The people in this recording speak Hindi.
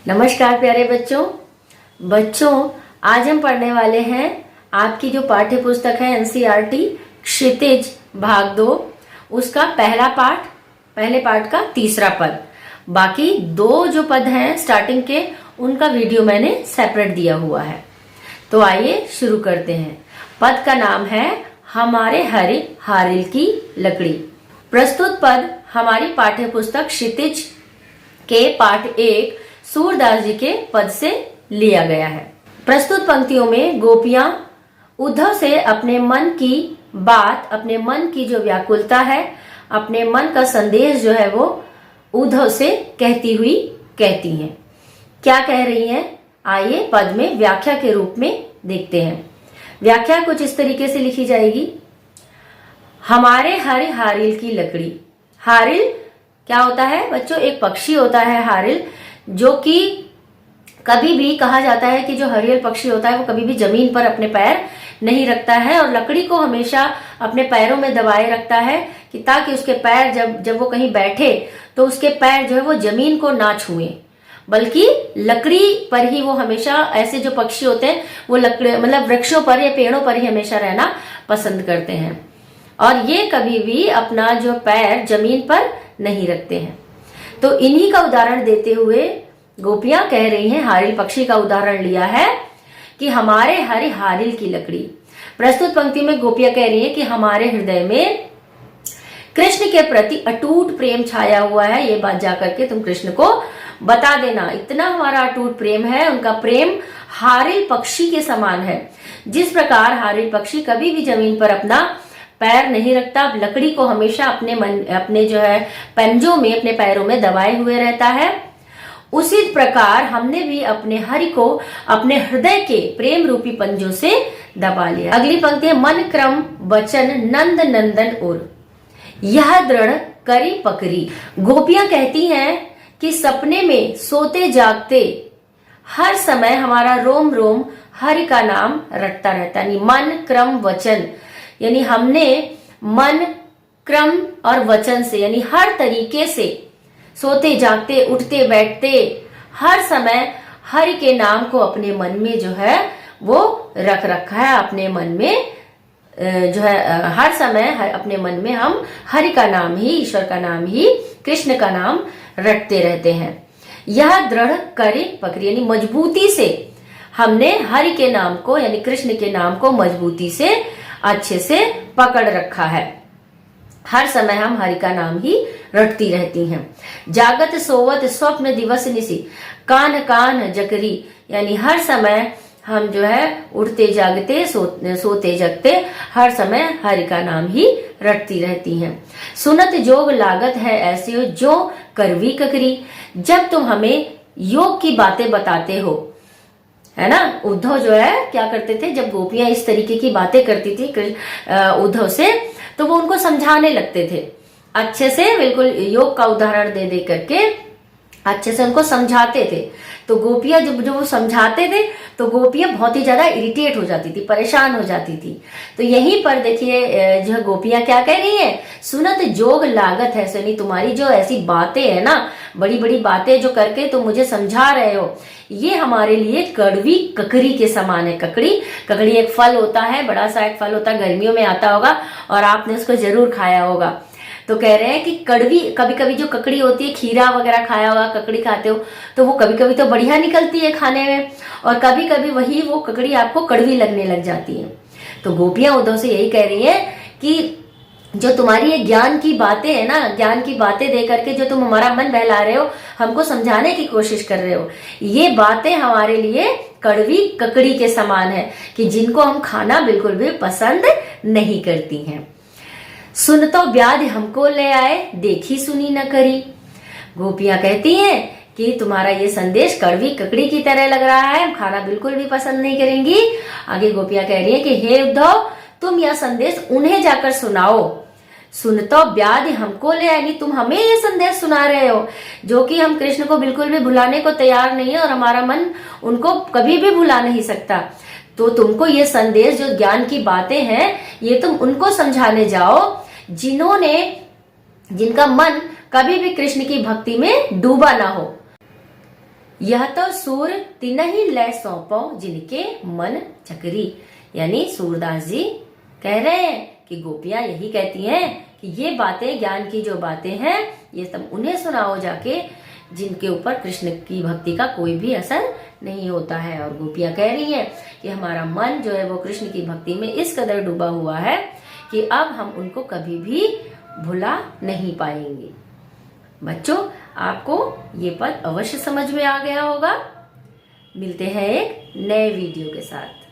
नमस्कार प्यारे बच्चों, आज हम पढ़ने वाले हैं आपकी जो पाठ्य पुस्तक है एनसीईआरटी क्षितिज भाग 2 उसका पहले पार्ट का तीसरा पद। बाकी दो जो पद हैं स्टार्टिंग के उनका वीडियो मैंने सेपरेट दिया हुआ है। तो आइए शुरू करते हैं। पद का नाम है हमारे हरे हारिल की लकड़ी। प्रस्तुत पद हमारी पाठ्य पुस्तक क्षितिज के पाठ 1 सूरदास जी के पद से लिया गया है। प्रस्तुत पंक्तियों में गोपियां उद्धव से अपने मन की बात, अपने मन की जो व्याकुलता है, अपने मन का संदेश जो है वो उद्धव से कहती हुई कहती हैं। क्या कह रही हैं? आइए पद में व्याख्या के रूप में देखते हैं। व्याख्या कुछ इस तरीके से लिखी जाएगी। हमारे हरे हारिल की लकड़ी। हारिल क्या होता है बच्चों? एक पक्षी होता है हारिल, जो कि कभी भी कहा जाता है कि जो हरियल पक्षी होता है वो कभी भी जमीन पर अपने पैर नहीं रखता है और लकड़ी को हमेशा अपने पैरों में दबाए रखता है कि ताकि उसके पैर जब वो कहीं बैठे तो उसके पैर जो है वो जमीन को ना छुए, बल्कि लकड़ी पर ही वो हमेशा, ऐसे जो पक्षी होते हैं वो लकड़ी मतलब वृक्षों पर या पेड़ों पर ही हमेशा रहना पसंद करते हैं और ये कभी भी अपना जो पैर जमीन पर नहीं रखते हैं। तो इन्हीं का उदाहरण देते हुए गोपियां कह रही हैं, हारिल पक्षी का उदाहरण लिया है कि हमारे हरे हारिल की लकड़ी। प्रस्तुत पंक्ति में गोपियां कह रही हैं कि हमारे हृदय में कृष्ण के प्रति अटूट प्रेम छाया हुआ है। ये बात जाकर के तुम कृष्ण को बता देना, इतना हमारा अटूट प्रेम है। उनका प्रेम हारिल पक्षी के समान है। जिस प्रकार हारिल पक्षी कभी भी जमीन पर अपना पैर नहीं रखता, लकड़ी को हमेशा अपने जो है पंजों में, अपने पैरों में दबाए हुए रहता है, उसी प्रकार हमने भी अपने हरि को अपने हृदय के प्रेम रूपी पंजों से दबा लिया। अगली पंक्ति है, मन क्रम वचन नंद नंदन उर यह दृढ़ करी पकड़ी। गोपियां कहती हैं कि सपने में सोते जागते हर समय हमारा रोम रोम हरि का नाम रटता रहता है। मन क्रम वचन यानी हमने मन क्रम और वचन से, यानी हर तरीके से सोते जागते उठते बैठते हर समय हरि के नाम को अपने मन में जो है वो रख रखा है। अपने मन में जो है हर समय अपने मन में हम हरि का नाम ही, ईश्वर का नाम ही, कृष्ण का नाम रटते रहते हैं। यह दृढ़ करे पकड़ी यानी मजबूती से हमने हरि के नाम को यानी कृष्ण के नाम को मजबूती से अच्छे से पकड़ रखा है। हर समय हम हरि का नाम ही रटती रहती हैं। जागत सोवत स्वप्न दिवस निसी कान कान जकरी यानी हर समय हम जो है उठते जागते सोते जगते हर समय हरि का नाम ही रटती रहती हैं। सुनत जोग लागत है ऐसे जो करवी ककरी। जब तुम हमें योग की बातें बताते हो, है ना। उद्धव जो है क्या करते थे, जब गोपियां इस तरीके की बातें करती थी उद्धव से, तो वो उनको समझाने लगते थे अच्छे से, बिल्कुल योग का उदाहरण दे दे करके अच्छे से उनको समझाते थे। तो गोपियां जब वो समझाते थे तो गोपियां बहुत ही ज्यादा इरिटेट हो जाती थी, परेशान हो जाती थी। तो यहीं पर देखिए जो गोपियां क्या कह रही हैं, सुनत जोग लागत है। यानी तुम्हारी जो ऐसी बातें है ना, बड़ी बड़ी बातें जो करके तुम मुझे समझा रहे हो, ये हमारे लिए कड़वी ककड़ी के समान है। ककड़ी एक फल होता है, बड़ा सा एक फल होता है, गर्मियों में आता होगा और आपने उसको जरूर खाया होगा। तो कह रहे हैं कि कड़वी, कभी कभी जो ककड़ी होती है, खीरा वगैरह खाया होगा, ककड़ी खाते हो तो वो कभी कभी तो बढ़िया निकलती है खाने में और कभी कभी वही वो ककड़ी आपको कड़वी लगने लग जाती है। तो गोपियां उद्धव से यही कह रही है कि जो तुम्हारी ये ज्ञान की बातें है ना, ज्ञान की बातें दे करके जो तुम हमारा मन बहला रहे हो, हमको समझाने की कोशिश कर रहे हो, ये बातें हमारे लिए कड़वी ककड़ी के समान है कि जिनको हम खाना बिल्कुल भी पसंद नहीं करती हैं। सुन तो व्याध हमको ले आए देखी सुनी न करी। गोपियां कहती हैं कि तुम्हारा ये संदेश कड़वी ककड़ी की तरह लग रहा है, हम खाना बिल्कुल भी पसंद नहीं करेंगी। आगे गोपियां कह रही हैं कि हे उद्धव, तुम यह संदेश उन्हें जाकर सुनाओ। सुन तो व्याध हमको ले आए, तुम हमें ये संदेश सुना रहे हो जो कि हम कृष्ण को बिल्कुल भी भुलाने को तैयार नहीं है और हमारा मन उनको कभी भी भुला नहीं सकता। तो तुमको ये संदेश, जो ज्ञान की बातें हैं, ये तुम उनको समझाने जाओ जिनका मन कभी भी कृष्ण की भक्ति में डूबा ना हो। यह तो सूर तिनहि लै सौंपो जिनके मन चकरी। यानी सूरदास जी कह रहे हैं कि गोपियां यही कहती हैं कि ये बातें, ज्ञान की जो बातें हैं, ये सब उन्हें सुनाओ जाके जिनके ऊपर कृष्ण की भक्ति का कोई भी असर नहीं होता है। और गोपियां कह रही हैं कि हमारा मन जो है वो कृष्ण की भक्ति में इस कदर डूबा हुआ है कि अब हम उनको कभी भी भुला नहीं पाएंगे। बच्चों, आपको ये पद अवश्य समझ में आ गया होगा। मिलते हैं एक नए वीडियो के साथ।